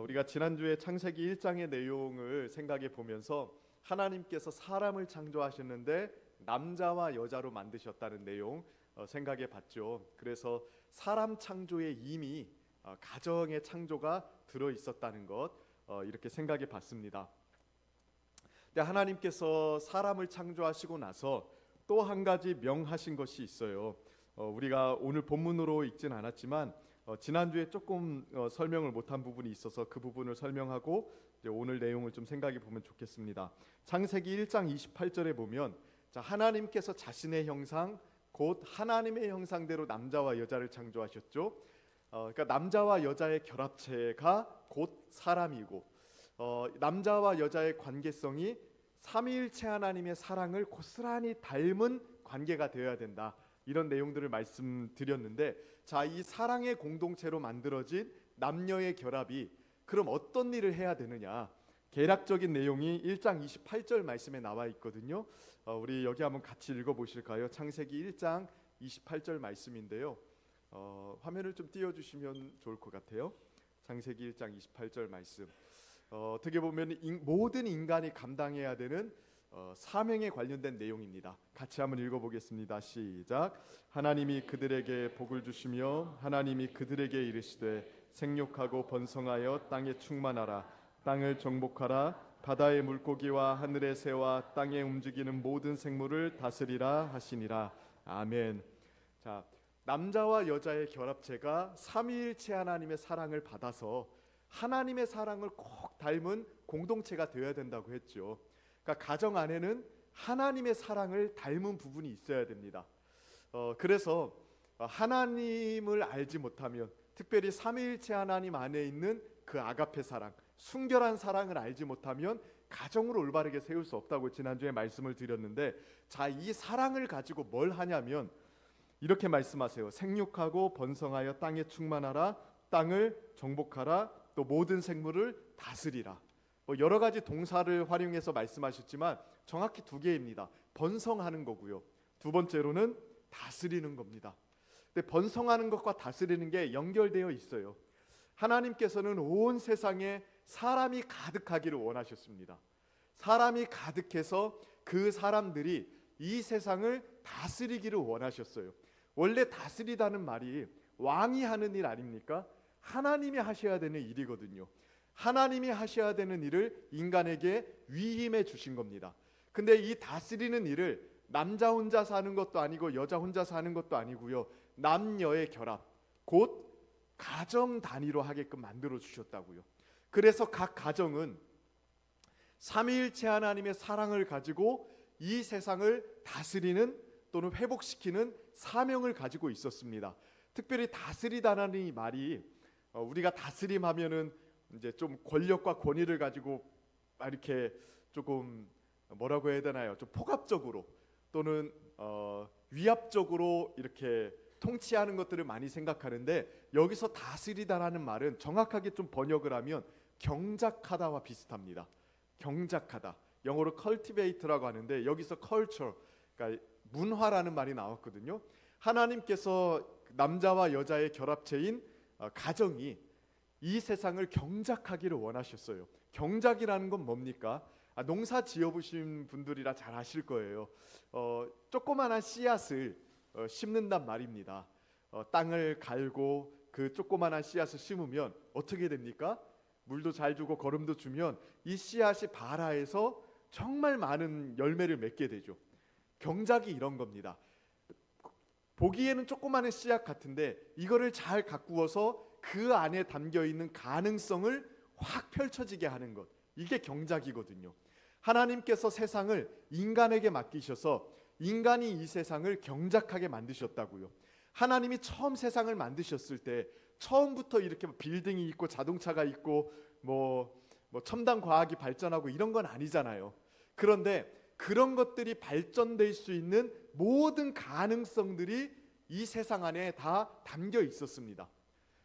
우리가 지난주에 창세기 1장의 내용을 생각해 보면서 하나님께서 사람을 창조하셨는데 남자와 여자로 만드셨다는 내용 생각해 봤죠. 그래서 사람 창조에 이미 가정의 창조가 들어 있었다는 것 이렇게 생각해 봤습니다. 근데 하나님께서 사람을 창조하시고 나서 또 한 가지 명하신 것이 있어요. 우리가 오늘 본문으로 읽진 않았지만 지난주에 조금 설명을 못한 부분이 있어서 그 부분을 설명하고 이제 오늘 내용을 좀 생각해 보면 좋겠습니다. 창세기 1장 28절에 보면 하나님께서 자신의 형상 곧 하나님의 형상대로 남자와 여자를 창조하셨죠. 그러니까 남자와 여자의 결합체가 곧 사람이고 남자와 여자의 관계성이 삼위일체 하나님의 사랑을 고스란히 닮은 관계가 되어야 된다. 이런 내용들을 말씀드렸는데 이 사랑의 공동체로 만들어진 남녀의 결합이 그럼 어떤 일을 해야 되느냐? 개략적인 내용이 1장 28절 말씀에 나와 있거든요. 우리 여기 한번 같이 읽어보실까요? 창세기 1장 28절 말씀인데요. 화면을 좀 띄워주시면 좋을 것 같아요. 창세기 1장 28절 말씀. 어떻게 보면 모든 인간이 감당해야 되는 사명에 관련된 내용입니다. 같이 한번 읽어보겠습니다. 시작. 하나님이 그들에게 복을 주시며 하나님이 그들에게 이르시되 생육하고 번성하여 땅에 충만하라. 땅을 정복하라. 바다의 물고기와 하늘의 새와 땅에 움직이는 모든 생물을 다스리라 하시니라. 아멘. 자, 남자와 여자의 결합체가 삼위일체 하나님의 사랑을 받아서 하나님의 사랑을 꼭 닮은 공동체가 되어야 된다고 했죠. 그러니까 가정 안에는 하나님의 사랑을 닮은 부분이 있어야 됩니다. 그래서 하나님을 알지 못하면 특별히 삼위일체 하나님 안에 있는 그 아가페 사랑, 순결한 사랑을 알지 못하면 가정을 올바르게 세울 수 없다고 지난주에 말씀을 드렸는데 이 사랑을 가지고 뭘 하냐면 이렇게 말씀하세요. 생육하고 번성하여 땅에 충만하라. 땅을 정복하라. 또 모든 생물을 다스리라. 여러 가지 동사를 활용해서 말씀하셨지만 정확히 두 개입니다. 번성하는 거고요. 두 번째로는 다스리는 겁니다. 근데 번성하는 것과 다스리는 게 연결되어 있어요. 하나님께서는 온 세상에 사람이 가득하기를 원하셨습니다. 사람이 가득해서 그 사람들이 이 세상을 다스리기를 원하셨어요. 원래 다스리다는 말이 왕이 하는 일 아닙니까? 하나님이 하셔야 되는 일이거든요. 하나님이 하셔야 되는 일을 인간에게 위임해 주신 겁니다. 근데 이 다스리는 일을 남자 혼자 사는 것도 아니고 여자 혼자 사는 것도 아니고요. 남녀의 결합, 곧 가정 단위로 하게끔 만들어 주셨다고요. 그래서 각 가정은 삼위일체 하나님의 사랑을 가지고 이 세상을 다스리는 또는 회복시키는 사명을 가지고 있었습니다. 특별히 다스리다라는 이 말이 우리가 다스림하면은 이제 좀 권력과 권위를 가지고 이렇게 조금 뭐라고 해야 되나요? 좀 폭압적으로 또는 위압적으로 이렇게 통치하는 것들을 많이 생각하는데 여기서 다스리다라는 말은 정확하게 좀 번역을 하면 경작하다와 비슷합니다. 경작하다. 영어로 cultivate라고 하는데 여기서 culture, 그러니까 문화라는 말이 나왔거든요. 하나님께서 남자와 여자의 결합체인 가정이 이 세상을 경작하기를 원하셨어요. 경작이라는 건 뭡니까? 농사 지어보신 분들이라 잘 아실 거예요. 조그만한 씨앗을 심는단 말입니다. 땅을 갈고 그 조그만한 씨앗을 심으면 어떻게 됩니까? 물도 잘 주고 거름도 주면 이 씨앗이 발아해서 정말 많은 열매를 맺게 되죠. 경작이 이런 겁니다. 보기에는 조그마한 씨앗 같은데 이거를 잘 가꾸어서 그 안에 담겨있는 가능성을 확 펼쳐지게 하는 것, 이게 경작이거든요. 하나님께서 세상을 인간에게 맡기셔서 인간이 이 세상을 경작하게 만드셨다고요. 하나님이 처음 세상을 만드셨을 때 처음부터 이렇게 빌딩이 있고 자동차가 있고 뭐 첨단 과학이 발전하고 이런 건 아니잖아요. 그런데 그런 것들이 발전될 수 있는 모든 가능성들이 이 세상 안에 다 담겨 있었습니다.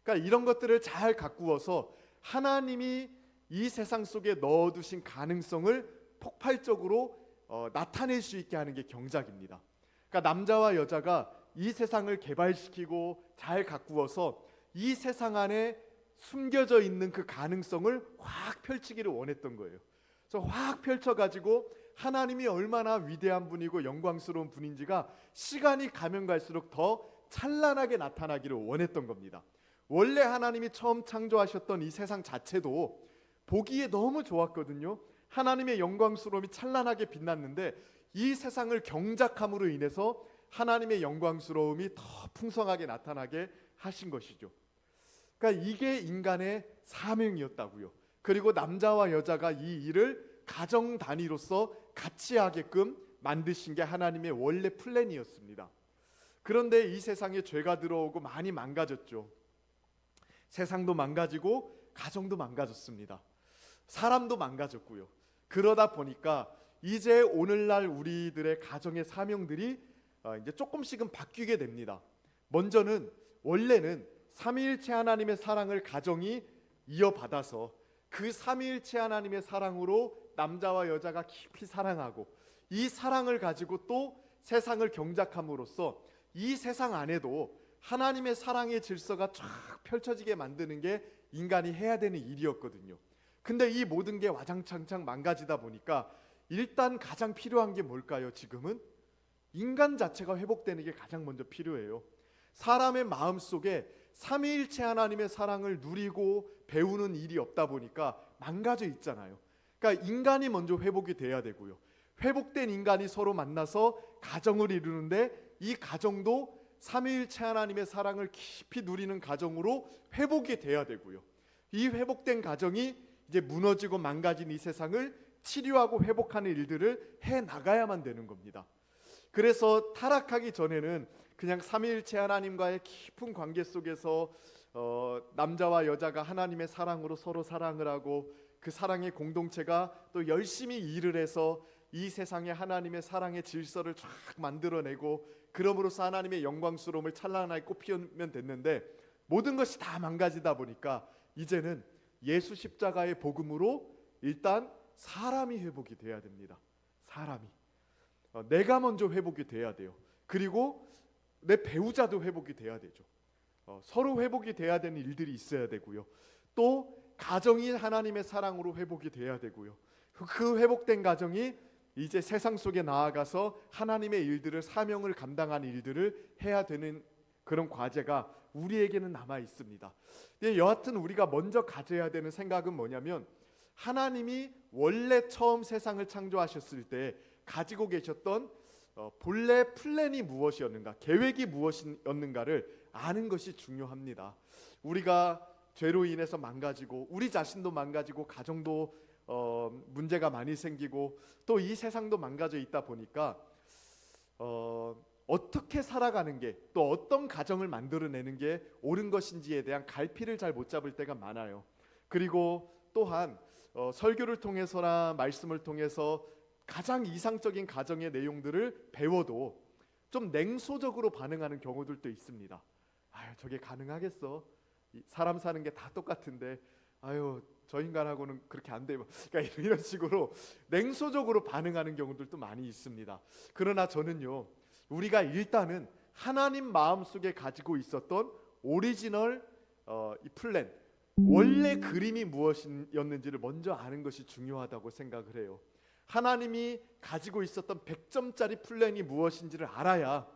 그러니까 이런 것들을 잘 가꾸어서 하나님이 이 세상 속에 넣어두신 가능성을 폭발적으로 나타낼 수 있게 하는 게 경작입니다. 그러니까 남자와 여자가 이 세상을 개발시키고 잘 가꾸어서 이 세상 안에 숨겨져 있는 그 가능성을 확 펼치기를 원했던 거예요. 그래서 확 펼쳐가지고 하나님이 얼마나 위대한 분이고 영광스러운 분인지가 시간이 가면 갈수록 더 찬란하게 나타나기를 원했던 겁니다. 원래 하나님이 처음 창조하셨던 이 세상 자체도 보기에 너무 좋았거든요. 하나님의 영광스러움이 찬란하게 빛났는데 이 세상을 경작함으로 인해서 하나님의 영광스러움이 더 풍성하게 나타나게 하신 것이죠. 그러니까 이게 인간의 사명이었다고요. 그리고 남자와 여자가 이 일을 가정 단위로서 같이 하게끔 만드신 게 하나님의 원래 플랜이었습니다. 그런데 이 세상에 죄가 들어오고 많이 망가졌죠. 세상도 망가지고 가정도 망가졌습니다. 사람도 망가졌고요. 그러다 보니까 이제 오늘날 우리들의 가정의 사명들이 이제 조금씩은 바뀌게 됩니다. 먼저는 원래는 삼위일체 하나님의 사랑을 가정이 이어받아서 그 삼위일체 하나님의 사랑으로 남자와 여자가 깊이 사랑하고 이 사랑을 가지고 또 세상을 경작함으로써 이 세상 안에도 하나님의 사랑의 질서가 쫙 펼쳐지게 만드는 게 인간이 해야 되는 일이었거든요. 근데 이 모든 게 와장창창 망가지다 보니까 일단 가장 필요한 게 뭘까요? 지금은 인간 자체가 회복되는 게 가장 먼저 필요해요. 사람의 마음 속에 삼위일체 하나님의 사랑을 누리고 배우는 일이 없다 보니까 망가져 있잖아요. 그러니까 인간이 먼저 회복이 돼야 되고요. 회복된 인간이 서로 만나서 가정을 이루는데 이 가정도 삼위일체 하나님의 사랑을 깊이 누리는 가정으로 회복이 돼야 되고요. 이 회복된 가정이 이제 무너지고 망가진 이 세상을 치료하고 회복하는 일들을 해 나가야만 되는 겁니다. 그래서 타락하기 전에는 그냥 삼위일체 하나님과의 깊은 관계 속에서 남자와 여자가 하나님의 사랑으로 서로 사랑을 하고 그 사랑의 공동체가 또 열심히 일을 해서 이 세상에 하나님의 사랑의 질서를 쫙 만들어내고 그럼으로써 하나님의 영광스러움을 찬란하게 꽃피우면 됐는데 모든 것이 다 망가지다 보니까 이제는 예수 십자가의 복음으로 일단 사람이 회복이 돼야 됩니다. 사람이 내가 먼저 회복이 돼야 돼요. 그리고 내 배우자도 회복이 돼야 되죠. 서로 회복이 돼야 되는 일들이 있어야 되고요. 또 가정이 하나님의 사랑으로 회복이 돼야 되고요. 그 회복된 가정이 이제 세상 속에 나아가서 하나님의 일들을 사명을 감당하는 일들을 해야 되는 그런 과제가 우리에게는 남아 있습니다. 여하튼 우리가 먼저 가져야 되는 생각은 뭐냐면 하나님이 원래 처음 세상을 창조하셨을 때 가지고 계셨던 본래 플랜이 무엇이었는가, 계획이 무엇이었는가를 아는 것이 중요합니다. 우리가 죄로 인해서 망가지고 우리 자신도 망가지고 가정도 문제가 많이 생기고 또 이 세상도 망가져 있다 보니까 어떻게 살아가는 게 또 어떤 가정을 만들어내는 게 옳은 것인지에 대한 갈피를 잘 못 잡을 때가 많아요. 그리고 또한 설교를 통해서나 말씀을 통해서 가장 이상적인 가정의 내용들을 배워도 좀 냉소적으로 반응하는 경우들도 있습니다. 아유, 저게 가능하겠어? 사람 사는 게 다 똑같은데 아유, 저 인간하고는 그렇게 안 돼요. 그러니까 이런 식으로 냉소적으로 반응하는 경우들도 많이 있습니다. 그러나 저는요, 우리가 일단은 하나님 마음속에 가지고 있었던 오리지널 이 플랜, 원래 그림이 무엇이었는지를 먼저 아는 것이 중요하다고 생각을 해요. 하나님이 가지고 있었던 100점짜리 플랜이 무엇인지를 알아야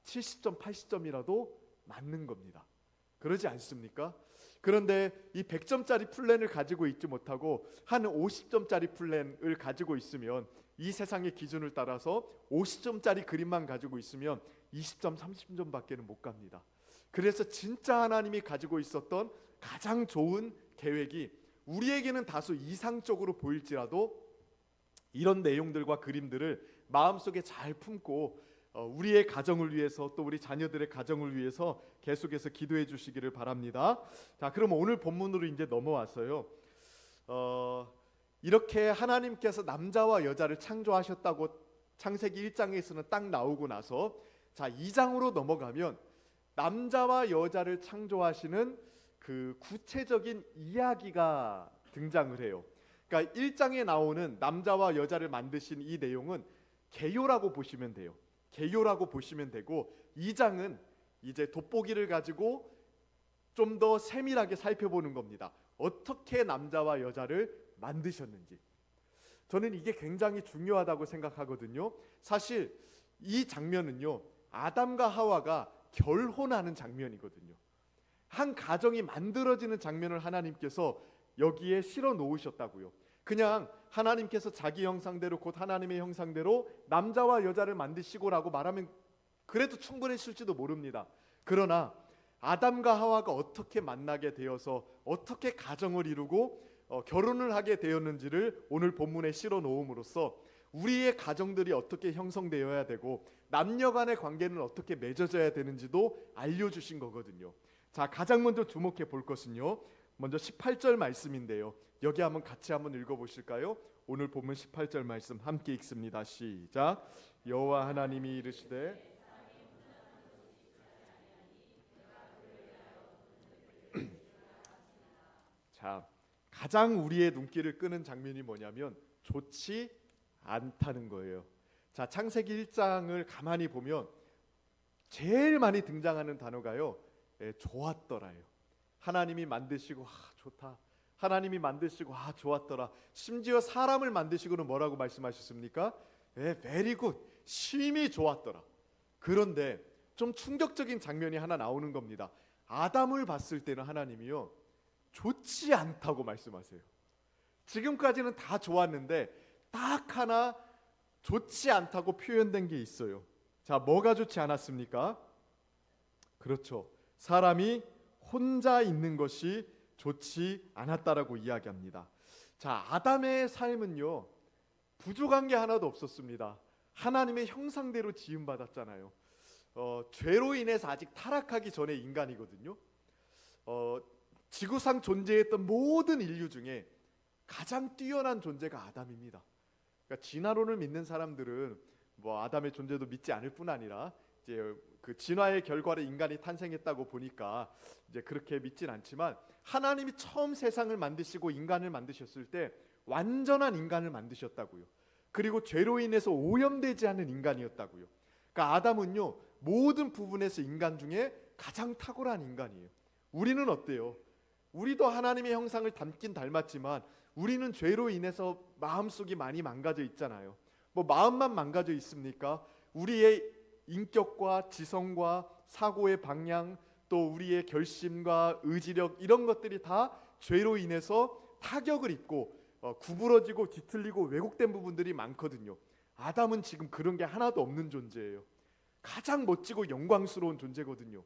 70점, 80점이라도 맞는 겁니다. 그러지 않습니까? 그런데 이 100점짜리 플랜을 가지고 있지 못하고 한 50점짜리 플랜을 가지고 있으면 이 세상의 기준을 따라서 50점짜리 그림만 가지고 있으면 20점, 30점밖에는 못 갑니다. 그래서 진짜 하나님이 가지고 있었던 가장 좋은 계획이 우리에게는 다소 이상적으로 보일지라도 이런 내용들과 그림들을 마음속에 잘 품고 우리의 가정을 위해서 또 우리 자녀들의 가정을 위해서 계속해서 기도해 주시기를 바랍니다. 자, 그럼 오늘 본문으로 이제 넘어와서요. 이렇게 하나님께서 남자와 여자를 창조하셨다고 창세기 1장에서는 딱 나오고 나서 자, 2장으로 넘어가면 남자와 여자를 창조하시는 그 구체적인 이야기가 등장을 해요. 그러니까 1장에 나오는 남자와 여자를 만드신 이 내용은 개요라고 보시면 돼요. 개요라고 보시면 되고 2장은 이제 돋보기를 가지고 좀 더 세밀하게 살펴보는 겁니다. 어떻게 남자와 여자를 만드셨는지. 저는 이게 굉장히 중요하다고 생각하거든요. 사실 이 장면은요, 아담과 하와가 결혼하는 장면이거든요. 한 가정이 만들어지는 장면을 하나님께서 여기에 실어 놓으셨다고요. 그냥 하나님께서 자기 형상대로, 곧 하나님의 형상대로 남자와 여자를 만드시고라고 말하면 그래도 충분했을지도 모릅니다. 그러나 아담과 하와가 어떻게 만나게 되어서 어떻게 가정을 이루고 결혼을 하게 되었는지를 오늘 본문에 실어 놓음으로써 우리의 가정들이 어떻게 형성되어야 되고 남녀 간의 관계는 어떻게 맺어져야 되는지도 알려주신 거거든요. 자, 가장 먼저 주목해 볼 것은요, 먼저 18절 말씀인데요. 여기 한번 같이 한번 읽어보실까요? 오늘 본문 18절 말씀 함께 읽습니다. 시작. 여호와 하나님이 이르시되 자, 가장 우리의 눈길을 끄는 장면이 뭐냐면 좋지 않다는 거예요. 자, 창세기 1장을 가만히 보면 제일 많이 등장하는 단어가요, 좋았더라요. 하나님이 만드시고 좋다. 하나님이 만드시고 좋았더라. 심지어 사람을 만드시고는 뭐라고 말씀하셨습니까? very good. 심히 좋았더라. 그런데 좀 충격적인 장면이 하나 나오는 겁니다. 아담을 봤을 때는 하나님이요, 좋지 않다고 말씀하세요. 지금까지는 다 좋았는데 딱 하나 좋지 않다고 표현된 게 있어요. 자, 뭐가 좋지 않았습니까? 그렇죠. 사람이 혼자 있는 것이 좋지 않았다라고 이야기합니다. 자, 아담의 삶은요, 부족한 게 하나도 없었습니다. 하나님의 형상대로 지음받았잖아요. 죄로 인해서 아직 타락하기 전에 인간이거든요. 지구상 존재했던 모든 인류 중에 가장 뛰어난 존재가 아담입니다. 그러니까 진화론을 믿는 사람들은 뭐 아담의 존재도 믿지 않을 뿐 아니라 이제 그 진화의 결과로 인간이 탄생했다고 보니까 이제 그렇게 믿진 않지만, 하나님이 처음 세상을 만드시고 인간을 만드셨을 때 완전한 인간을 만드셨다고요. 그리고 죄로 인해서 오염되지 않은 인간이었다고요. 그러니까 아담은요, 모든 부분에서 인간 중에 가장 탁월한 인간이에요. 우리는 어때요? 우리도 하나님의 형상을 닮긴 닮았지만 우리는 죄로 인해서 마음속이 많이 망가져 있잖아요. 뭐 마음만 망가져 있습니까? 우리의 인격과 지성과 사고의 방향, 또 우리의 결심과 의지력, 이런 것들이 다 죄로 인해서 타격을 입고 구부러지고 뒤틀리고 왜곡된 부분들이 많거든요. 아담은 지금 그런 게 하나도 없는 존재예요. 가장 멋지고 영광스러운 존재거든요.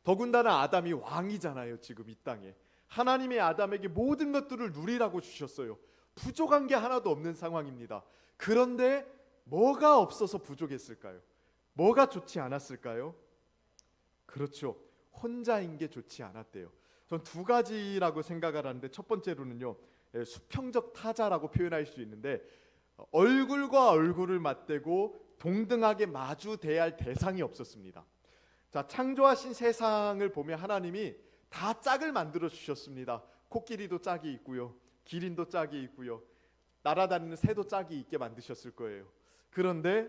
더군다나 아담이 왕이잖아요. 지금 이 땅에 하나님의 아담에게 모든 것들을 누리라고 주셨어요. 부족한 게 하나도 없는 상황입니다. 그런데 뭐가 없어서 부족했을까요? 뭐가 좋지 않았을까요? 그렇죠. 혼자인 게 좋지 않았대요. 전 두 가지라고 생각을 하는데, 첫 번째로는요, 수평적 타자라고 표현할 수 있는데, 얼굴과 얼굴을 맞대고 동등하게 마주 대할 대상이 없었습니다. 자, 창조하신 세상을 보면 하나님이 다 짝을 만들어 주셨습니다. 코끼리도 짝이 있고요, 기린도 짝이 있고요, 날아다니는 새도 짝이 있게 만드셨을 거예요. 그런데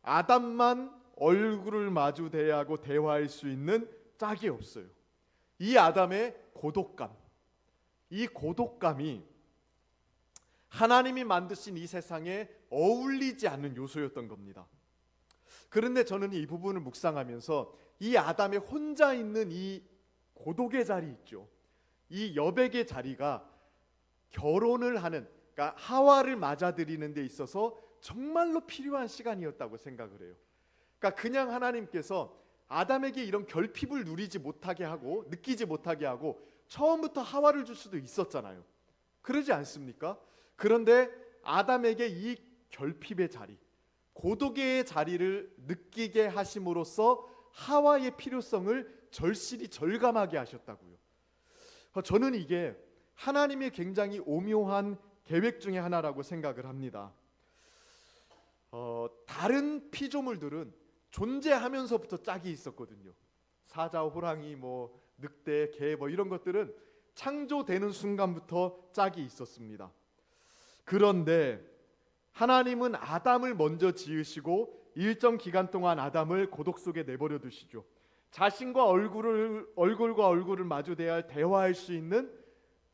아담만 얼굴을 마주 대하고 대화할 수 있는 짝이 없어요. 이 아담의 고독감, 이 고독감이 하나님이 만드신 이 세상에 어울리지 않는 요소였던 겁니다. 그런데 저는 이 부분을 묵상하면서 이 아담의 혼자 있는 이 고독의 자리 있죠. 이 여백의 자리가 결혼을 하는, 그러니까 하와를 맞아들이는 데 있어서 정말로 필요한 시간이었다고 생각을 해요. 그러니까 그냥 하나님께서 아담에게 이런 결핍을 누리지 못하게 하고 느끼지 못하게 하고 처음부터 하와를 줄 수도 있었잖아요. 그러지 않습니까? 그런데 아담에게 이 결핍의 자리, 고독의 자리를 느끼게 하심으로써 하와의 필요성을 절실히 절감하게 하셨다고요. 저는 이게 하나님의 굉장히 오묘한 계획 중에 하나라고 생각을 합니다. 다른 피조물들은 존재하면서부터 짝이 있었거든요. 사자, 호랑이, 뭐 늑대, 개, 뭐 이런 것들은 창조되는 순간부터 짝이 있었습니다. 그런데 하나님은 아담을 먼저 지으시고 일정 기간 동안 아담을 고독 속에 내버려 두시죠. 자신과 얼굴과 얼굴을 마주 대화할 수 있는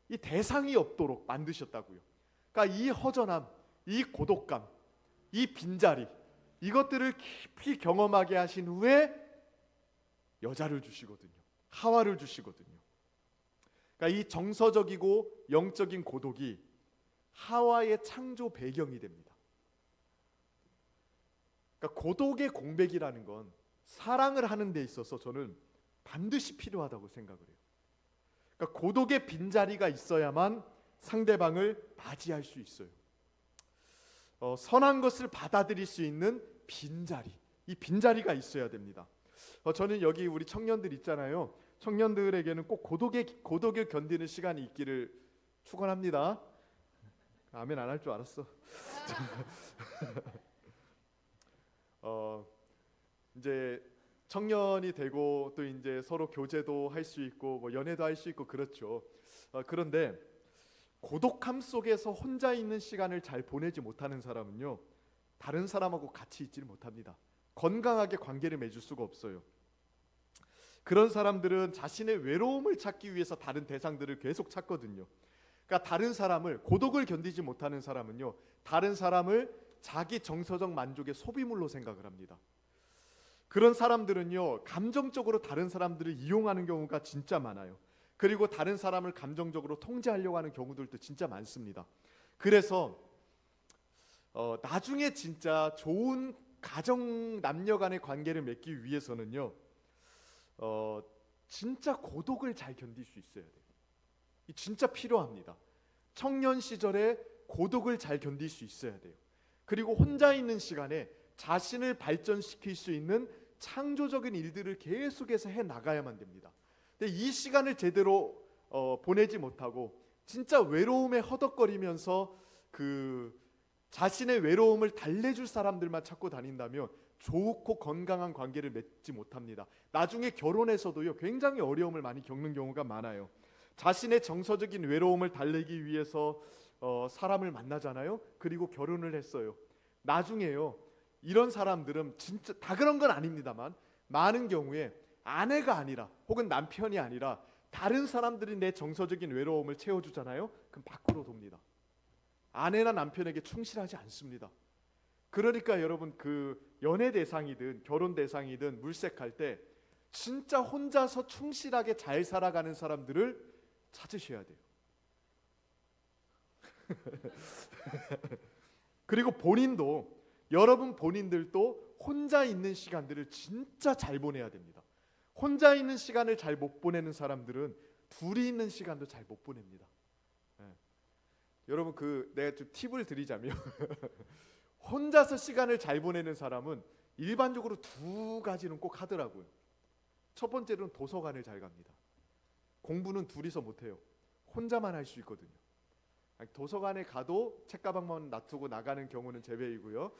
이 대상이 없도록 만드셨다고요. 그러니까 이 허전함, 이 고독감, 이 빈자리, 이것들을 깊이 경험하게 하신 후에 여자를 주시거든요. 하와를 주시거든요. 그러니까 이 정서적이고 영적인 고독이 하와의 창조 배경이 됩니다. 그러니까 고독의 공백이라는 건 사랑을 하는 데 있어서 저는 반드시 필요하다고 생각을 해요. 그러니까 고독의 빈자리가 있어야만 상대방을 맞이할 수 있어요. 선한 것을 받아들일 수 있는 빈자리, 이 빈자리가 있어야 됩니다. 저는 여기 우리 청년들 있잖아요. 청년들에게는 꼭 고독을 견디는 시간이 있기를 축원합니다. 아멘 안 할 줄 알았어. 이제 청년이 되고 또 이제 서로 교제도 할 수 있고 뭐 연애도 할 수 있고 그렇죠. 그런데 고독함 속에서 혼자 있는 시간을 잘 보내지 못하는 사람은요, 다른 사람하고 같이 있지를 못합니다. 건강하게 관계를 맺을 수가 없어요. 그런 사람들은 자신의 외로움을 찾기 위해서 다른 대상들을 계속 찾거든요. 그러니까 다른 사람을, 고독을 견디지 못하는 사람은요, 다른 사람을 자기 정서적 만족의 소비물로 생각을 합니다. 그런 사람들은요, 감정적으로 다른 사람들을 이용하는 경우가 진짜 많아요. 그리고 다른 사람을 감정적으로 통제하려고 하는 경우들도 진짜 많습니다. 그래서 나중에 진짜 좋은 가정 남녀 간의 관계를 맺기 위해서는요, 진짜 고독을 잘 견딜 수 있어야 돼요. 이 진짜 필요합니다. 청년 시절에 고독을 잘 견딜 수 있어야 돼요. 그리고 혼자 있는 시간에 자신을 발전시킬 수 있는 창조적인 일들을 계속해서 해 나가야만 됩니다. 근데 이 시간을 제대로 보내지 못하고 진짜 외로움에 허덕거리면서 그 자신의 외로움을 달래줄 사람들만 찾고 다닌다면 좋고 건강한 관계를 맺지 못합니다. 나중에 결혼해서도요, 굉장히 어려움을 많이 겪는 경우가 많아요. 자신의 정서적인 외로움을 달래기 위해서 사람을 만나잖아요. 그리고 결혼을 했어요. 나중에요, 이런 사람들은 진짜 다 그런 건 아닙니다만 많은 경우에 아내가 아니라 혹은 남편이 아니라 다른 사람들이 내 정서적인 외로움을 채워주잖아요. 그럼 밖으로 돕니다. 아내나 남편에게 충실하지 않습니다. 그러니까 여러분, 그 연애 대상이든 결혼 대상이든 물색할 때 진짜 혼자서 충실하게 잘 살아가는 사람들을 찾으셔야 돼요. 그리고 여러분 본인들도 혼자 있는 시간들을 진짜 잘 보내야 됩니다. 혼자 있는 시간을 잘 못 보내는 사람들은 둘이 있는 시간도 잘 못 보냅니다. 여러분, 내가 좀 팁을 드리자면 혼자서 시간을 잘 보내는 사람은 일반적으로 두 가지는 꼭 하더라고요. 첫 번째로는 도서관을 잘 갑니다. 공부는 둘이서 못해요. 혼자만 할 수 있거든요. 도서관에 가도 책가방만 놔두고 나가는 경우는 제외이고요.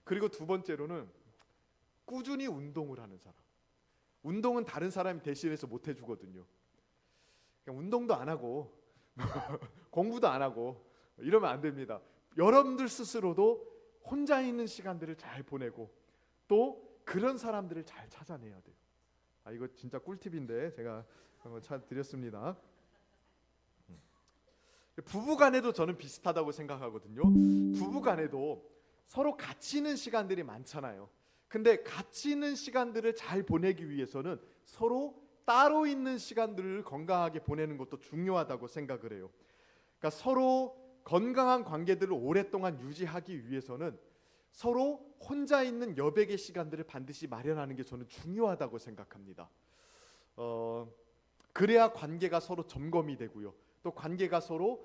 그리고 두 번째로는 꾸준히 운동을 하는 사람. 운동은 다른 사람이 대신해서 못 해주거든요. 그냥 운동도 안 하고 공부도 안 하고 이러면 안 됩니다. 여러분들 스스로도 혼자 있는 시간들을 잘 보내고 또 그런 사람들을 잘 찾아내야 돼요. 이거 진짜 꿀팁인데 제가 한번 드렸습니다. 부부간에도 저는 비슷하다고 생각하거든요. 부부간에도 서로 같이 있는 시간들이 많잖아요. 근데 같이 있는 시간들을 잘 보내기 위해서는 서로 따로 있는 시간들을 건강하게 보내는 것도 중요하다고 생각을 해요. 그러니까 서로 건강한 관계들을 오랫동안 유지하기 위해서는 서로 혼자 있는 여백의 시간들을 반드시 마련하는 게 저는 중요하다고 생각합니다. 그래야 관계가 서로 점검이 되고요. 또 관계가 서로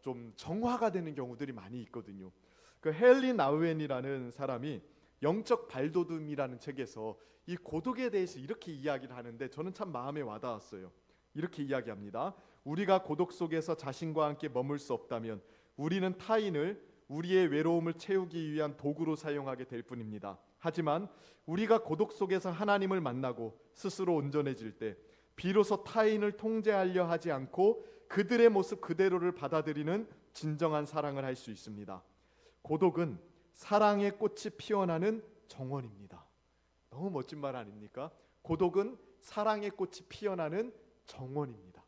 좀 정화가 되는 경우들이 많이 있거든요. 그 헨리 나우엔이라는 사람이 영적 발돋움이라는 책에서 이 고독에 대해서 이렇게 이야기를 하는데 저는 참 마음에 와닿았어요. 이렇게 이야기합니다. 우리가 고독 속에서 자신과 함께 머물 수 없다면 우리는 타인을 우리의 외로움을 채우기 위한 도구로 사용하게 될 뿐입니다. 하지만 우리가 고독 속에서 하나님을 만나고 스스로 온전해질 때 비로소 타인을 통제하려 하지 않고 그들의 모습 그대로를 받아들이는 진정한 사랑을 할 수 있습니다. 고독은 사랑의 꽃이 피어나는 정원입니다. 너무 멋진 말 아닙니까? 고독은 사랑의 꽃이 피어나는 정원입니다.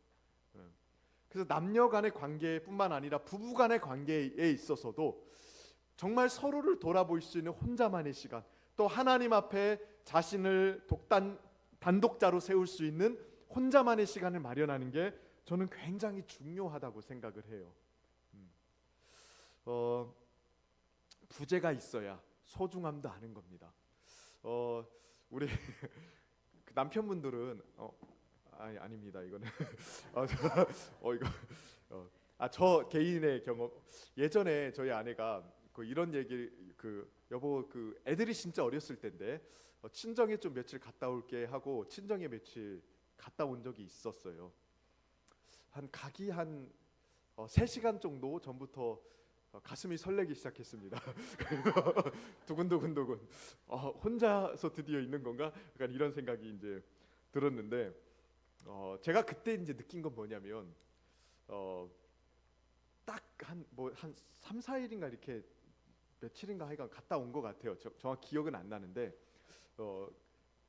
그래서 남녀 간의 관계뿐만 아니라 부부 간의 관계에 있어서도 정말 서로를 돌아볼 수 있는 혼자만의 시간, 또 하나님 앞에 자신을 단독자로 세울 수 있는 혼자만의 시간을 마련하는 게 저는 굉장히 중요하다고 생각을 해요. 부재가 있어야 소중함도 아는 겁니다. 우리 그 남편분들은 아닙니다. 이거는 저 개인의 경험. 예전에 저희 아내가 이런 얘기 여보 애들이 진짜 어렸을 때인데 친정에 좀 며칠 갔다 올게 하고 친정에 며칠 갔다 온 적이 있었어요. 가기 한 3시간 정도 전부터 가슴이 설레기 시작했습니다. 두근두근두근. 혼자서 드디어 있는 건가? 약간 이런 생각이 이제 들었는데 제가 그때 이제 느낀 건 뭐냐면 딱 한 3, 4일인가 이렇게 며칠인가 하여간 갔다 온 것 같아요. 정확히 기억은 안 나는데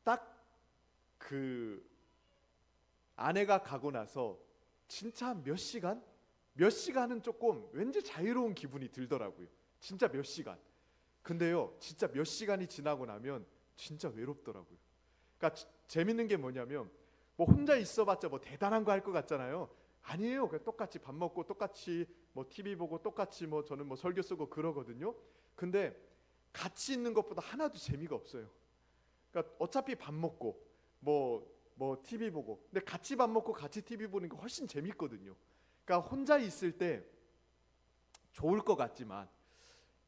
딱 그 아내가 가고 나서 진짜 몇 시간은 조금 왠지 자유로운 기분이 들더라고요. 진짜 몇 시간. 근데요, 진짜 몇 시간이 지나고 나면 진짜 외롭더라고요. 그러니까 재밌는 게 뭐냐면 뭐 혼자 있어봤자 뭐 대단한 거 할 것 같잖아요. 아니에요. 그냥 똑같이 밥 먹고 똑같이 뭐 TV 보고 똑같이 뭐 저는 뭐 설교 쓰고 그러거든요. 근데 같이 있는 것보다 하나도 재미가 없어요. 그러니까 어차피 밥 먹고 뭐 TV 보고, 근데 같이 밥 먹고 같이 TV 보는 게 훨씬 재밌거든요. 그러니까 혼자 있을 때 좋을 것 같지만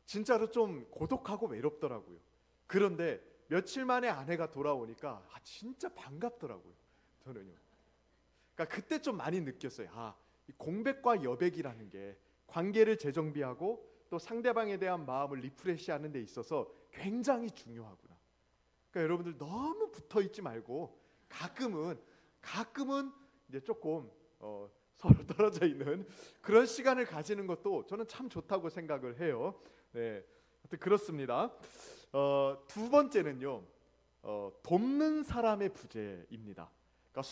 진짜로 좀 고독하고 외롭더라고요. 그런데 며칠 만에 아내가 돌아오니까 진짜 반갑더라고요. 저는요. 그러니까 그때 좀 많이 느꼈어요. 이 공백과 여백이라는 게 관계를 재정비하고 또 상대방에 대한 마음을 리프레시하는 데 있어서 굉장히 중요하구나. 그러니까 여러분들 너무 붙어 있지 말고 가끔은 이제 조금 서로 떨어져 있는 그런 시간을 가지는 것도 저는 참 좋다고 생각을 해요. 네, 하여튼 그렇습니다. 두 번째는요, 돕는 사람의 부재입니다. 그러니까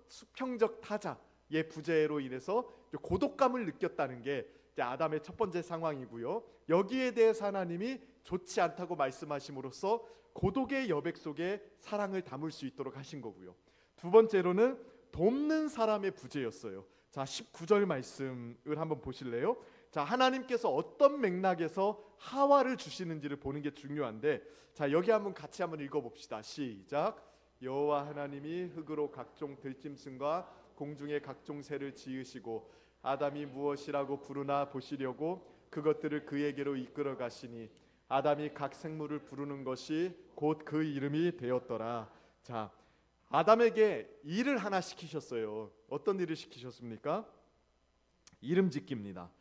수평적 타자의 부재로 인해서 고독감을 느꼈다는 게 이제 아담의 첫 번째 상황이고요. 여기에 대해서 하나님이 좋지 않다고 말씀하심으로써 고독의 여백 속에 사랑을 담을 수 있도록 하신 거고요. 두 번째로는 돕는 사람의 부재였어요. 자, 19절 말씀을 한번 보실래요? 자, 하나님께서 어떤 맥락에서 하와를 주시는지를 보는 게 중요한데, 자, 여기 같이 한번 읽어봅시다. 시작. 여호와 하나님이 흙으로 각종 들짐승과 공중의 각종 새를 지으시고 아담이 무엇이라고 부르나 보시려고 그것들을 그에게로 이끌어 가시니 아담이 각 생물을 부르는 것이 곧 그 이름이 되었더라. 자, 아담에게 일을 하나 시키셨어요. 어떤 일을 시키셨습니까? 이름 짓기입니다.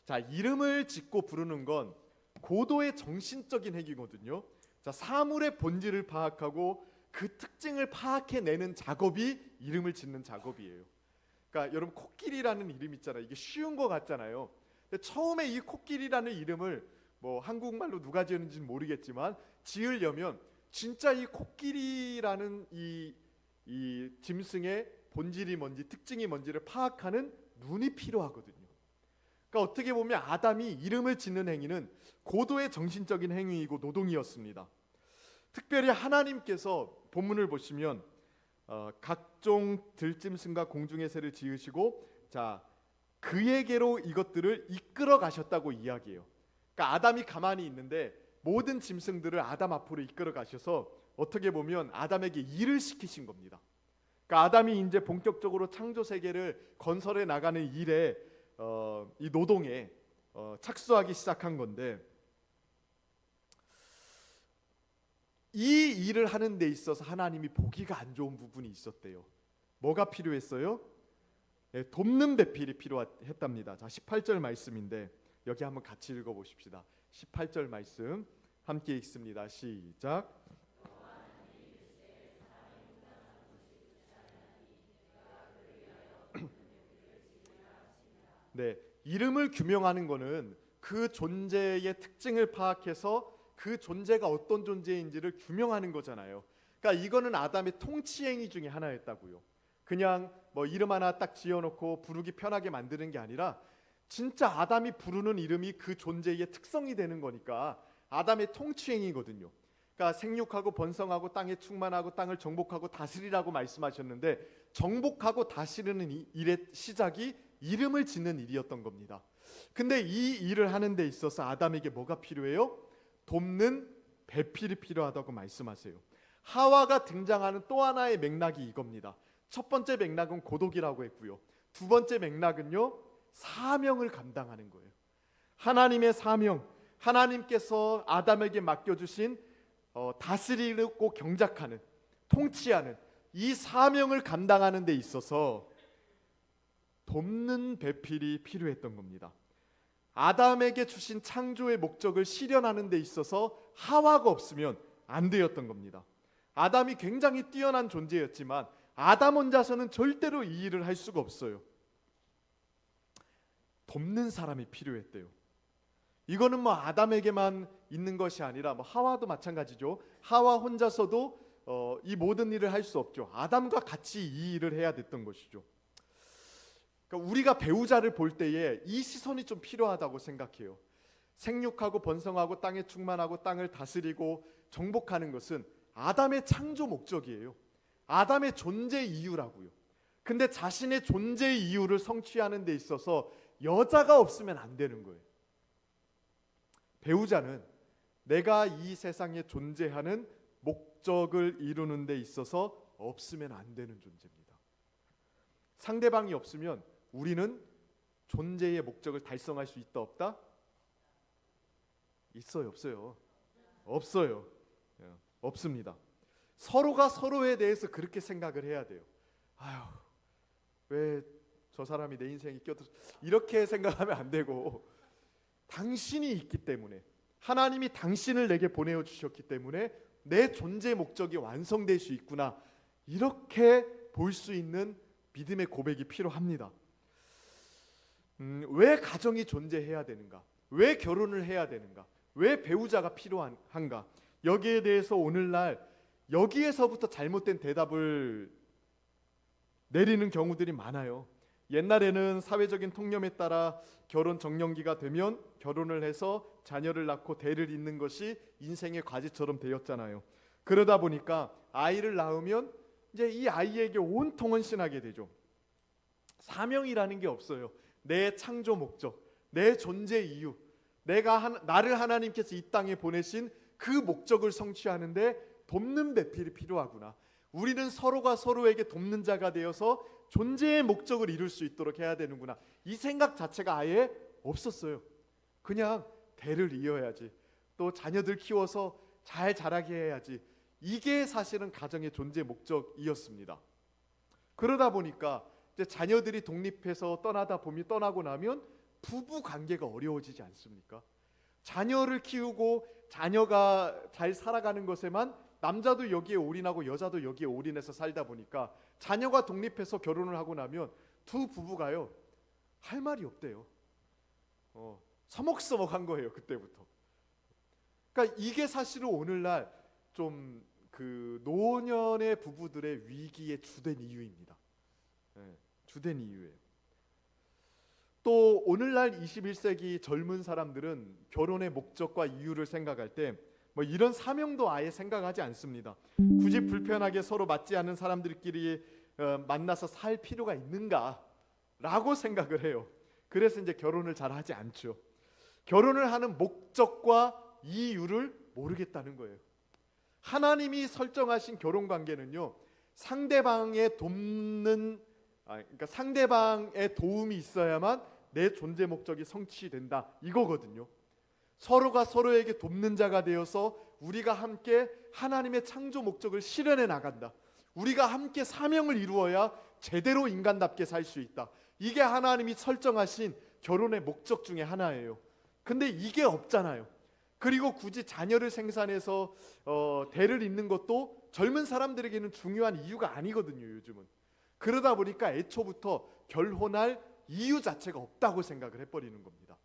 자, 이름을 짓고 부르는 건 고도의 정신적인 행위거든요. 자, 사물의 본질을 파악하고 그 특징을 파악해내는 작업이 이름을 짓는 작업이에요. 그러니까 여러분 코끼리라는 이름 있잖아요. 이게 쉬운 것 같잖아요. 근데 처음에 이 코끼리라는 이름을 뭐 한국말로 누가 지었는지는 모르겠지만 지으려면 진짜 이 코끼리라는 이 짐승의 본질이 뭔지 특징이 뭔지를 파악하는 눈이 필요하거든요. 그러니까 어떻게 보면 아담이 이름을 짓는 행위는 고도의 정신적인 행위이고 노동이었습니다. 특별히 하나님께서 본문을 보시면 각종 들짐승과 공중의 새를 지으시고 자 그에게로 이것들을 이끌어 가셨다고 이야기해요. 그러니까 아담이 가만히 있는데 모든 짐승들을 아담 앞으로 이끌어 가셔서 어떻게 보면 아담에게 일을 시키신 겁니다. 그러니까 아담이 이제 본격적으로 창조 세계를 건설해 나가는 일에 이 노동에 착수하기 시작한 건데 이 일을 하는 데 있어서 하나님이 보기가 안 좋은 부분이 있었대요. 뭐가 필요했어요? 네, 돕는 배필이 필요했답니다. 자, 18절 말씀인데 여기 한번 같이 읽어보십시다. 18절 말씀 함께 읽습니다. 시작. 네, 이름을 규명하는 것은 그 존재의 특징을 파악해서 그 존재가 어떤 존재인지를 규명하는 거잖아요. 그러니까 이거는 아담의 통치 행위 중에 하나였다고요. 그냥 뭐 이름 하나 딱 지어놓고 부르기 편하게 만드는 게 아니라 진짜 아담이 부르는 이름이 그 존재의 특성이 되는 거니까 아담의 통치 행위거든요. 그러니까 생육하고 번성하고 땅에 충만하고 땅을 정복하고 다스리라고 말씀하셨는데, 정복하고 다스리는 일의 시작이 이름을 짓는 일이었던 겁니다. 근데 이 일을 하는 데 있어서 아담에게 뭐가 필요해요? 돕는 배필이 필요하다고 말씀하세요. 하와가 등장하는 또 하나의 맥락이 이겁니다. 첫 번째 맥락은 고독이라고 했고요. 두 번째 맥락은요, 사명을 감당하는 거예요. 하나님의 사명, 하나님께서 아담에게 맡겨주신 다스리고 경작하는, 통치하는 이 사명을 감당하는 데 있어서 돕는 배필이 필요했던 겁니다. 아담에게 주신 창조의 목적을 실현하는 데 있어서 하와가 없으면 안 되었던 겁니다. 아담이 굉장히 뛰어난 존재였지만 아담 혼자서는 절대로 이 일을 할 수가 없어요. 돕는 사람이 필요했대요. 이거는 뭐 아담에게만 있는 것이 아니라 뭐 하와도 마찬가지죠. 하와 혼자서도 이 모든 일을 할 수 없죠. 아담과 같이 이 일을 해야 됐던 것이죠. 그러니까 우리가 배우자를 볼 때에 이 시선이 좀 필요하다고 생각해요. 생육하고 번성하고 땅에 충만하고 땅을 다스리고 정복하는 것은 아담의 창조 목적이에요. 아담의 존재 이유라고요. 근데 자신의 존재 이유를 성취하는 데 있어서 여자가 없으면 안 되는 거예요. 배우자는 내가 이 세상에 존재하는 목적을 이루는 데 있어서 없으면 안 되는 존재입니다. 상대방이 없으면 우리는 존재의 목적을 달성할 수 있다 없다? 있어요 없어요? 없어요. 없습니다. 서로가 서로에 대해서 그렇게 생각을 해야 돼요. 아유, 왜 저 사람이 내 인생에 껴들어, 이렇게 생각하면 안 되고, 당신이 있기 때문에, 하나님이 당신을 내게 보내어 주셨기 때문에 내 존재 목적이 완성될 수 있구나, 이렇게 볼 수 있는 믿음의 고백이 필요합니다. 왜 가정이 존재해야 되는가? 왜 결혼을 해야 되는가? 왜 배우자가 필요한가? 여기에 대해서 오늘날 여기에서부터 잘못된 대답을 내리는 경우들이 많아요. 옛날에는 사회적인 통념에 따라 결혼 정년기가 되면 결혼을 해서 자녀를 낳고 대를 잇는 것이 인생의 과제처럼 되었잖아요. 그러다 보니까 아이를 낳으면 이제 이 아이에게 온통 헌신하게 되죠. 사명이라는 게 없어요. 내 창조 목적, 내 존재 이유, 나를 하나님께서 이 땅에 보내신 그 목적을 성취하는데 돕는 배필이 필요하구나. 우리는 서로가 서로에게 돕는 자가 되어서 존재의 목적을 이룰 수 있도록 해야 되는구나. 이 생각 자체가 아예 없었어요. 그냥 대를 이어야지, 또 자녀들 키워서 잘 자라게 해야지, 이게 사실은 가정의 존재 목적이었습니다. 그러다 보니까 이제 자녀들이 독립해서 떠나고 나면 부부 관계가 어려워지지 않습니까? 자녀를 키우고 자녀가 잘 살아가는 것에만 남자도 여기에 올인하고 여자도 여기에 올인해서 살다 보니까 자녀가 독립해서 결혼을 하고 나면 두 부부가요, 할 말이 없대요. 서먹서먹한 거예요, 그때부터. 그러니까 이게 사실은 오늘날 좀 그 노년의 부부들의 위기의 주된 이유입니다. 주된 이유예요. 또 오늘날 21세기 젊은 사람들은 결혼의 목적과 이유를 생각할 때 뭐 이런 사명도 아예 생각하지 않습니다. 굳이 불편하게 서로 맞지 않는 사람들끼리 만나서 살 필요가 있는가라고 생각을 해요. 그래서 이제 결혼을 잘 하지 않죠. 결혼을 하는 목적과 이유를 모르겠다는 거예요. 하나님이 설정하신 결혼 관계는요, 상대방의 그러니까 상대방의 도움이 있어야만 내 존재 목적이 성취된다, 이거거든요. 서로가 서로에게 돕는 자가 되어서 우리가 함께 하나님의 창조 목적을 실현해 나간다. 우리가 함께 사명을 이루어야 제대로 인간답게 살 수 있다. 이게 하나님이 설정하신 결혼의 목적 중에 하나예요. 근데 이게 없잖아요. 그리고 굳이 자녀를 생산해서 대를 잇는 것도 젊은 사람들에게는 중요한 이유가 아니거든요, 요즘은. 그러다 보니까 애초부터 결혼할 이유 자체가 없다고 생각을 해버리는 겁니다.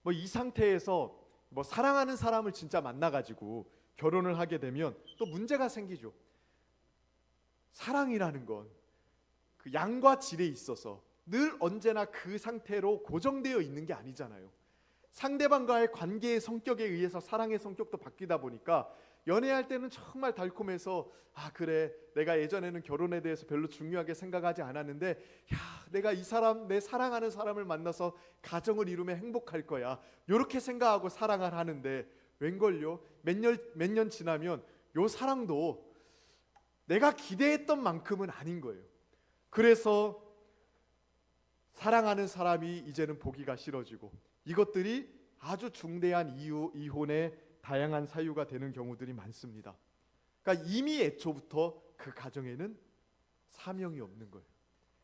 뭐 이 상태에서 뭐 사랑하는 사람을 진짜 만나가지고 결혼을 하게 되면 또 문제가 생기죠. 사랑이라는 건 그 양과 질에 있어서 늘 언제나 그 상태로 고정되어 있는 게 아니잖아요. 상대방과의 관계의 성격에 의해서 사랑의 성격도 바뀌다 보니까 연애할 때는 정말 달콤해서 그래, 내가 예전에는 결혼에 대해서 별로 중요하게 생각하지 않았는데 내가 이 사람, 내 사랑하는 사람을 만나서 가정을 이루면 행복할 거야, 이렇게 생각하고 사랑을 하는데 웬걸요, 몇 년 지나면 요 사랑도 내가 기대했던 만큼은 아닌 거예요. 그래서 사랑하는 사람이 이제는 보기가 싫어지고, 이것들이 아주 중대한 이혼의 다양한 사유가 되는 경우들이 많습니다. 그러니까 이미 애초부터 그 가정에는 사명이 없는 거예요.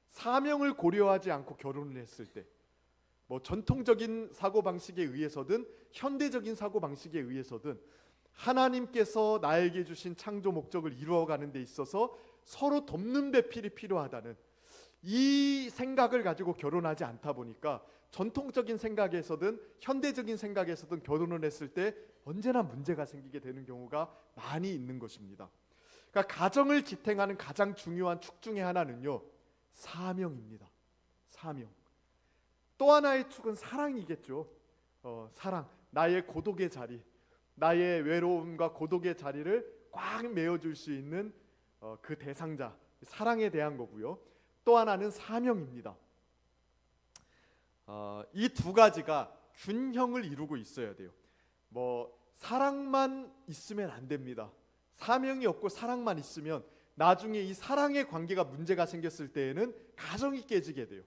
사명을 고려하지 않고 결혼을 했을 때, 뭐 전통적인 사고방식에 의해서든 현대적인 사고방식에 의해서든 하나님께서 나에게 주신 창조 목적을 이루어가는 데 있어서 서로 돕는 배필이 필요하다는 이 생각을 가지고 결혼하지 않다 보니까 전통적인 생각에서든 현대적인 생각에서든 결혼을 했을 때 언제나 문제가 생기게 되는 경우가 많이 있는 것입니다. 그러니까 가정을 지탱하는 가장 중요한 축 중에 하나는요, 사명입니다. 사명. 또 하나의 축은 사랑이겠죠. 사랑. 나의 고독의 자리, 나의 외로움과 고독의 자리를 꽉 메워줄 수 있는 그 대상자, 사랑에 대한 거고요. 또 하나는 사명입니다. 이 두 가지가 균형을 이루고 있어야 돼요. 뭐 사랑만 있으면 안 됩니다. 사명이 없고 사랑만 있으면 나중에 이 사랑의 관계가 문제가 생겼을 때에는 가정이 깨지게 돼요.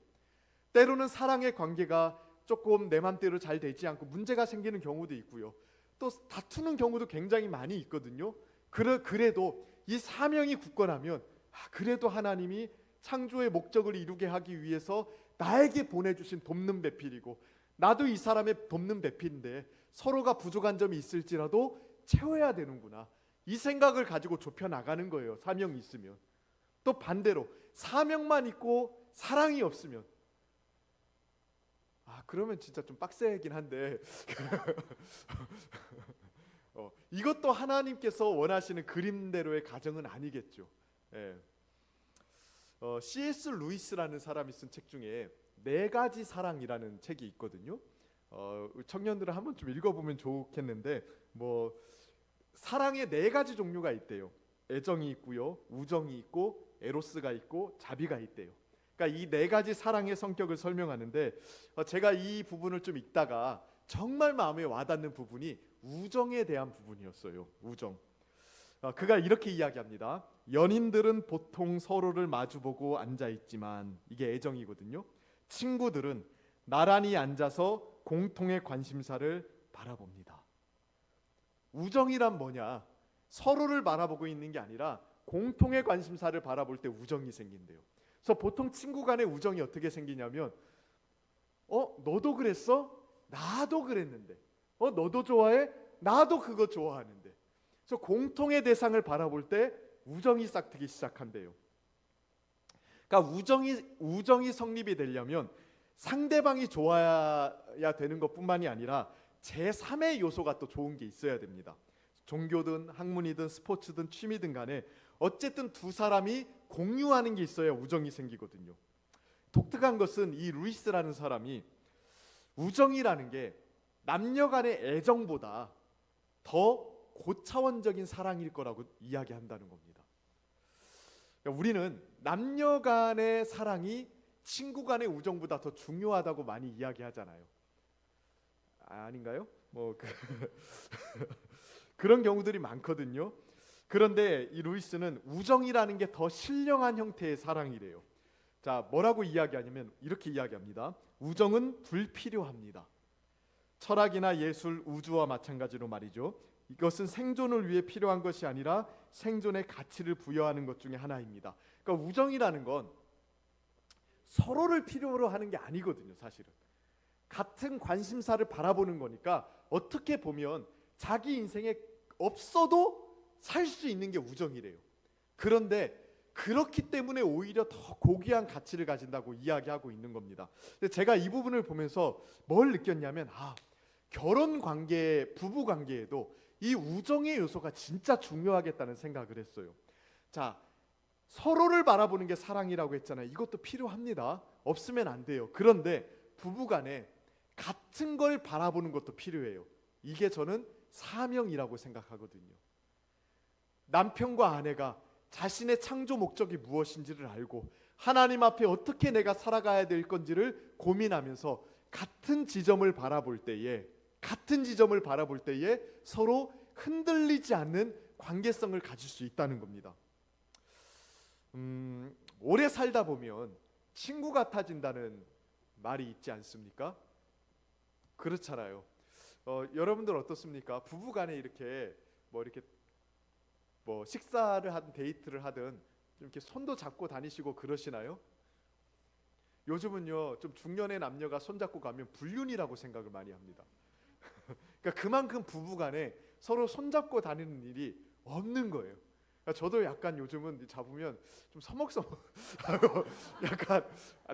때로는 사랑의 관계가 조금 내 맘대로 잘 되지 않고 문제가 생기는 경우도 있고요. 또 다투는 경우도 굉장히 많이 있거든요. 그래도 이 사명이 굳건하면 그래도 하나님이 창조의 목적을 이루게 하기 위해서 나에게 보내주신 돕는 배필이고, 나도 이 사람의 돕는 배필인데 서로가 부족한 점이 있을지라도 채워야 되는구나, 이 생각을 가지고 좁혀 나가는 거예요. 사명이 있으면. 또 반대로 사명만 있고 사랑이 없으면 그러면 진짜 좀 빡세긴 한데 이것도 하나님께서 원하시는 그림대로의 가정은 아니겠죠. 예. C.S. 루이스라는 사람이 쓴 책 중에 네 가지 사랑이라는 책이 있거든요. 청년들은 한번 좀 읽어보면 좋겠는데, 뭐 사랑의 네 가지 종류가 있대요. 애정이 있고요, 우정이 있고, 에로스가 있고, 자비가 있대요. 그러니까 이 네 가지 사랑의 성격을 설명하는데, 제가 이 부분을 좀 읽다가 정말 마음에 와닿는 부분이 우정에 대한 부분이었어요. 우정. 그가 이렇게 이야기합니다. 연인들은 보통 서로를 마주보고 앉아있지만, 이게 애정이거든요. 친구들은 나란히 앉아서 공통의 관심사를 바라봅니다. 우정이란 뭐냐? 서로를 바라보고 있는 게 아니라 공통의 관심사를 바라볼 때 우정이 생긴대요. 그래서 보통 친구 간의 우정이 어떻게 생기냐면, 너도 그랬어? 나도 그랬는데. 너도 좋아해? 나도 그거 좋아하는데. 그래서 공통의 대상을 바라볼 때 우정이 싹트기 시작한대요. 그러니까 우정이 성립이 되려면 상대방이 좋아야 되는 것뿐만이 아니라 제3의 요소가 또 좋은 게 있어야 됩니다. 종교든 학문이든 스포츠든 취미든 간에 어쨌든 두 사람이 공유하는 게 있어야 우정이 생기거든요. 독특한 것은 이 루이스라는 사람이 우정이라는 게 남녀 간의 애정보다 더 고차원적인 사랑일 거라고 이야기한다는 겁니다. 그러니까 우리는 남녀 간의 사랑이 친구 간의 우정보다 더 중요하다고 많이 이야기하잖아요. 아닌가요? 그런 경우들이 많거든요. 그런데 이 루이스는 우정이라는 게 더 신령한 형태의 사랑이래요. 자, 뭐라고 이야기하냐면 이렇게 이야기합니다. 우정은 불필요합니다. 철학이나 예술, 우주와 마찬가지로 말이죠. 이것은 생존을 위해 필요한 것이 아니라 생존의 가치를 부여하는 것 중에 하나입니다. 그러니까 우정이라는 건 서로를 필요로 하는 게 아니거든요. 사실은 같은 관심사를 바라보는 거니까 어떻게 보면 자기 인생에 없어도 살 수 있는 게 우정이래요. 그런데 그렇기 때문에 오히려 더 고귀한 가치를 가진다고 이야기하고 있는 겁니다. 근데 제가 이 부분을 보면서 뭘 느꼈냐면 결혼 관계, 부부 관계에도 이 우정의 요소가 진짜 중요하겠다는 생각을 했어요. 자, 서로를 바라보는 게 사랑이라고 했잖아요. 이것도 필요합니다. 없으면 안 돼요. 그런데 부부간에 같은 걸 바라보는 것도 필요해요. 이게 저는 사명이라고 생각하거든요. 남편과 아내가 자신의 창조 목적이 무엇인지를 알고 하나님 앞에 어떻게 내가 살아가야 될 건지를 고민하면서 같은 지점을 바라볼 때에 서로 흔들리지 않는 관계성을 가질 수 있다는 겁니다. 오래 살다 보면 친구 같아진다는 말이 있지 않습니까? 그렇잖아요. 여러분들 어떻습니까? 부부간에 이렇게 식사를 하든 데이트를 하든 이렇게 손도 잡고 다니시고 그러시나요? 요즘은요 좀 중년의 남녀가 손잡고 가면 불륜이라고 생각을 많이 합니다. 그러니까 그만큼 부부간에 서로 손잡고 다니는 일이 없는 거예요. 그러니까 저도 약간 요즘은 잡으면 좀 서먹서먹하고 약간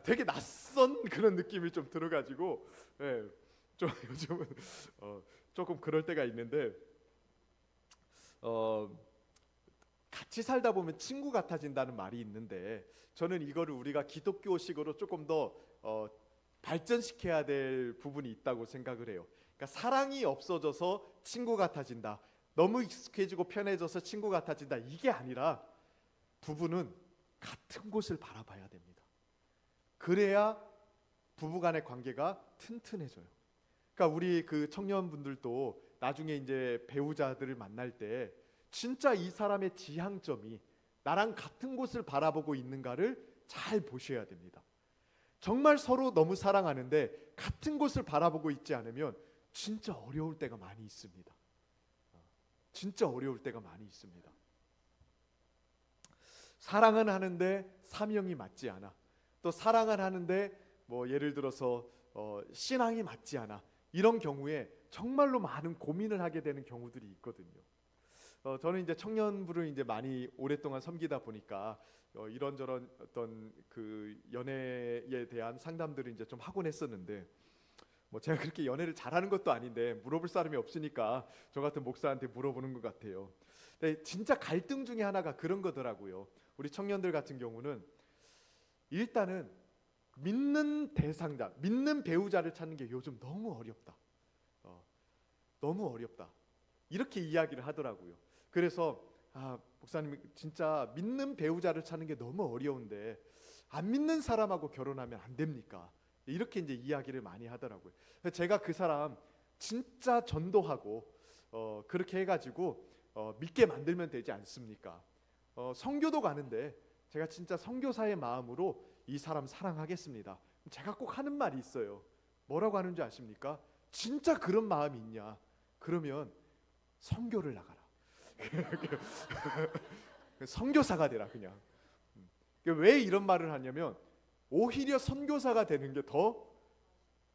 되게 낯선 그런 느낌이 좀 들어가지고, 예, 좀 요즘은 조금 그럴 때가 있는데, 같이 살다 보면 친구 같아진다는 말이 있는데 저는 이거를 우리가 기독교식으로 조금 더 발전시켜야 될 부분이 있다고 생각을 해요. 그러니까 사랑이 없어져서 친구 같아진다, 너무 익숙해지고 편해져서 친구 같아진다, 이게 아니라 부부는 같은 곳을 바라봐야 됩니다. 그래야 부부간의 관계가 튼튼해져요. 그러니까 우리 그 청년분들도 나중에 이제 배우자들을 만날 때 진짜 이 사람의 지향점이 나랑 같은 곳을 바라보고 있는가를 잘 보셔야 됩니다. 정말 서로 너무 사랑하는데 같은 곳을 바라보고 있지 않으면 진짜 어려울 때가 많이 있습니다. 진짜 어려울 때가 많이 있습니다. 사랑은 하는데 사명이 맞지 않아. 또 사랑은 하는데 뭐 예를 들어서 신앙이 맞지 않아. 이런 경우에 정말로 많은 고민을 하게 되는 경우들이 있거든요. 저는 이제 청년부를 이제 많이 오랫동안 섬기다 보니까 이런저런 어떤 그 연애에 대한 상담들을 이제 좀 하곤 했었는데, 뭐 제가 그렇게 연애를 잘하는 것도 아닌데 물어볼 사람이 없으니까 저 같은 목사한테 물어보는 것 같아요. 근데 진짜 갈등 중에 하나가 그런 거더라고요. 우리 청년들 같은 경우는 일단은 믿는 대상자, 믿는 배우자를 찾는 게 요즘 너무 어렵다. 너무 어렵다. 이렇게 이야기를 하더라고요. 그래서 목사님 진짜 믿는 배우자를 찾는 게 너무 어려운데 안 믿는 사람하고 결혼하면 안 됩니까? 이렇게 이제 이야기를 많이 하더라고요. 제가 그 사람 진짜 전도하고 그렇게 해가지고 믿게 만들면 되지 않습니까? 선교도 가는데 제가 진짜 선교사의 마음으로 이 사람 사랑하겠습니다. 제가 꼭 하는 말이 있어요. 뭐라고 하는 줄 아십니까? 진짜 그런 마음이 있냐? 그러면 선교를 나가라. 선교사가 되라 그냥. 왜 이런 말을 하냐면 오히려 선교사가 되는 게 더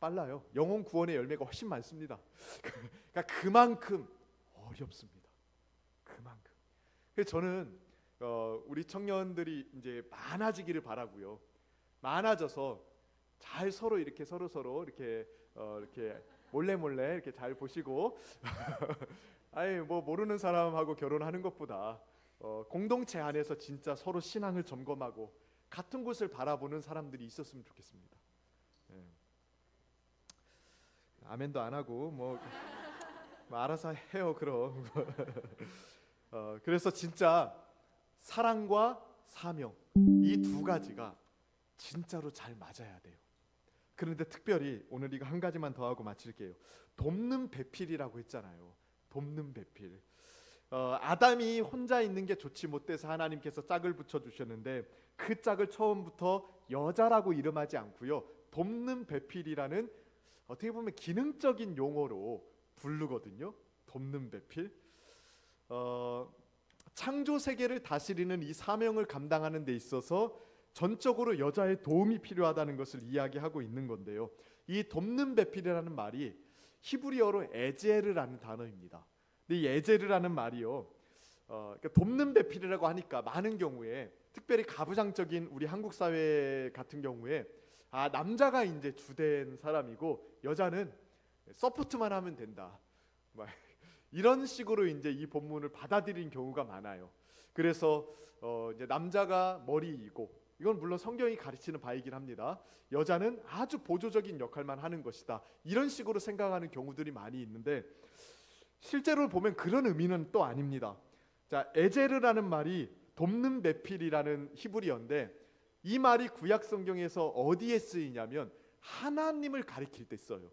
빨라요. 영혼 구원의 열매가 훨씬 많습니다. 그러니까 그만큼 어렵습니다. 그만큼. 그래서 저는 우리 청년들이 이제 많아지기를 바라고요. 많아져서 잘 서로 이렇게 서로 이렇게 이렇게 몰래 이렇게 잘 보시고 아니 뭐 모르는 사람하고 결혼하는 것보다 공동체 안에서 진짜 서로 신앙을 점검하고 같은 곳을 바라보는 사람들이 있었으면 좋겠습니다. 예. 아멘도 안 하고 뭐 알아서 해요 그럼. 그래서 진짜 사랑과 사명, 이 두 가지가 진짜로 잘 맞아야 돼요. 그런데 특별히 오늘 이거 한 가지만 더 하고 마칠게요. 돕는 배필이라고 했잖아요. 돕는 배필. 아담이 혼자 있는 게 좋지 못해서 하나님께서 짝을 붙여주셨는데 그 짝을 처음부터 여자라고 이름하지 않고요, 돕는 배필이라는 어떻게 보면 기능적인 용어로 부르거든요. 돕는 배필. 창조 세계를 다스리는 이 사명을 감당하는 데 있어서 전적으로 여자의 도움이 필요하다는 것을 이야기하고 있는 건데요. 이 돕는 배필이라는 말이 히브리어로 에제르라는 단어입니다. 근데 이 에제르라는 말이요, 그러니까 돕는 배필이라고 하니까 많은 경우에 특별히 가부장적인 우리 한국 사회 같은 경우에 남자가 이제 주된 사람이고 여자는 서포트만 하면 된다. 막 이런 식으로 이제 이 본문을 받아들인 경우가 많아요. 그래서 이제 남자가 머리이고, 이건 물론 성경이 가르치는 바이긴 합니다. 여자는 아주 보조적인 역할만 하는 것이다. 이런 식으로 생각하는 경우들이 많이 있는데 실제로 보면 그런 의미는 또 아닙니다. 자, 에제르라는 말이 돕는 배필이라는 히브리어인데 이 말이 구약 성경에서 어디에 쓰이냐면 하나님을 가리킬 때 써요.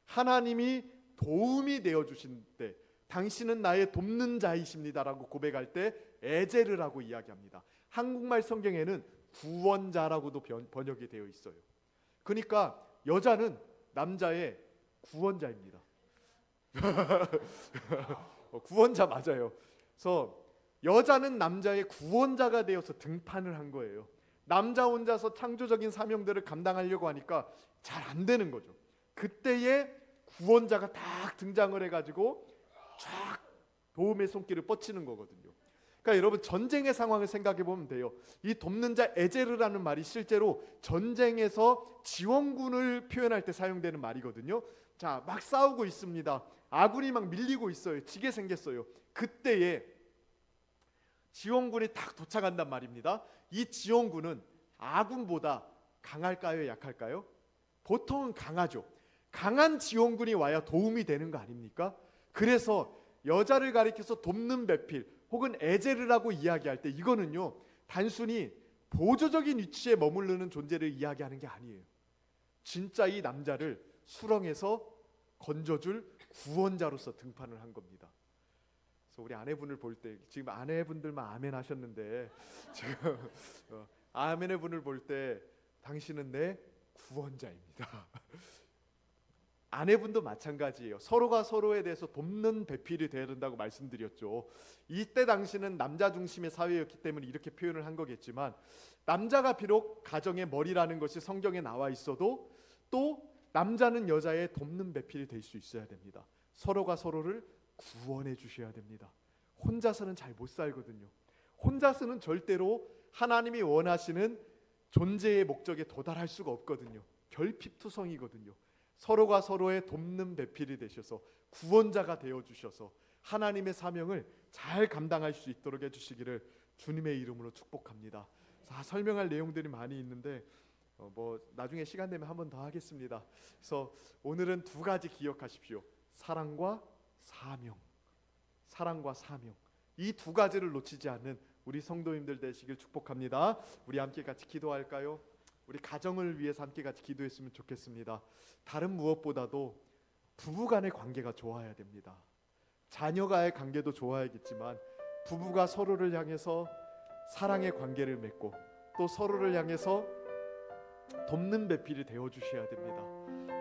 하나님이 도움이 되어 주신 때, 당신은 나의 돕는 자이십니다라고 고백할 때 에제르라고 이야기합니다. 한국말 성경에는 구원자라고도 번역이 되어 있어요. 그러니까 여자는 남자의 구원자입니다. 구원자 맞아요. 그래서 여자는 남자의 구원자가 되어서 등판을 한 거예요. 남자 혼자서 창조적인 사명들을 감당하려고 하니까 잘 안 되는 거죠. 그때에 구원자가 딱 등장을 해가지고 쫙 도움의 손길을 뻗치는 거거든요. 그러니까 여러분 전쟁의 상황을 생각해 보면 돼요. 이 돕는 자 에제르라는 말이 실제로 전쟁에서 지원군을 표현할 때 사용되는 말이거든요. 자, 막 싸우고 있습니다. 아군이 막 밀리고 있어요. 지게 생겼어요. 그때에 지원군이 딱 도착한단 말입니다. 이 지원군은 아군보다 강할까요, 약할까요? 보통은 강하죠. 강한 지원군이 와야 도움이 되는 거 아닙니까? 그래서 여자를 가리켜서 돕는 배필 혹은 에제르라고 이야기할 때 이거는요, 단순히 보조적인 위치에 머무르는 존재를 이야기하는 게 아니에요. 진짜 이 남자를 수렁에서 건져줄 구원자로서 등판을 한 겁니다. 그래서 우리 아내분을 볼 때, 지금 아내분들만 아멘 하셨는데 지금 아멘의 분을 볼 때 당신은 내 구원자입니다. 아내분도 마찬가지예요. 서로가 서로에 대해서 돕는 배필이 되어야 된다고 말씀드렸죠. 이때 당시는 남자 중심의 사회였기 때문에 이렇게 표현을 한 거겠지만, 남자가 비록 가정의 머리라는 것이 성경에 나와 있어도 또 남자는 여자의 돕는 배필이 될 수 있어야 됩니다. 서로가 서로를 구원해 주셔야 됩니다. 혼자서는 잘 못 살거든요. 혼자서는 절대로 하나님이 원하시는 존재의 목적에 도달할 수가 없거든요. 결핍투성이거든요. 서로가 서로의 돕는 배필이 되셔서 구원자가 되어주셔서 하나님의 사명을 잘 감당할 수 있도록 해주시기를 주님의 이름으로 축복합니다. 설명할 내용들이 많이 있는데 나중에 시간 되면 한 번 더 하겠습니다. 그래서 오늘은 두 가지 기억하십시오. 사랑과 사명. 사랑과 사명. 이 두 가지를 놓치지 않는 우리 성도님들 되시길 축복합니다. 우리 함께 같이 기도할까요? 우리 가정을 위해서 함께 같이 기도했으면 좋겠습니다. 다른 무엇보다도 부부간의 관계가 좋아야 됩니다. 자녀가의 관계도 좋아야겠지만 부부가 서로를 향해서 사랑의 관계를 맺고 또 서로를 향해서 돕는 배필이 되어주셔야 됩니다.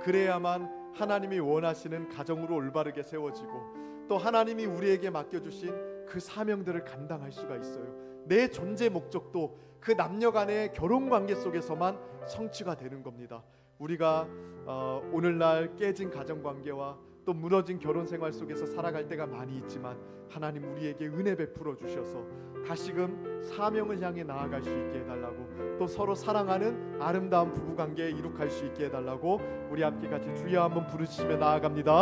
그래야만 하나님이 원하시는 가정으로 올바르게 세워지고 또 하나님이 우리에게 맡겨주신 그 사명들을 감당할 수가 있어요. 내 존재 목적도 그 남녀 간의 결혼 관계 속에서만 성취가 되는 겁니다. 우리가 오늘날 깨진 가정 관계와 또 무너진 결혼 생활 속에서 살아갈 때가 많이 있지만 하나님 우리에게 은혜 베풀어 주셔서 다시금 사명을 향해 나아갈 수 있게 해달라고, 또 서로 사랑하는 아름다운 부부관계 이룩할 수 있게 해달라고 우리 함께 같이 주여 한번 부르시며 나아갑니다.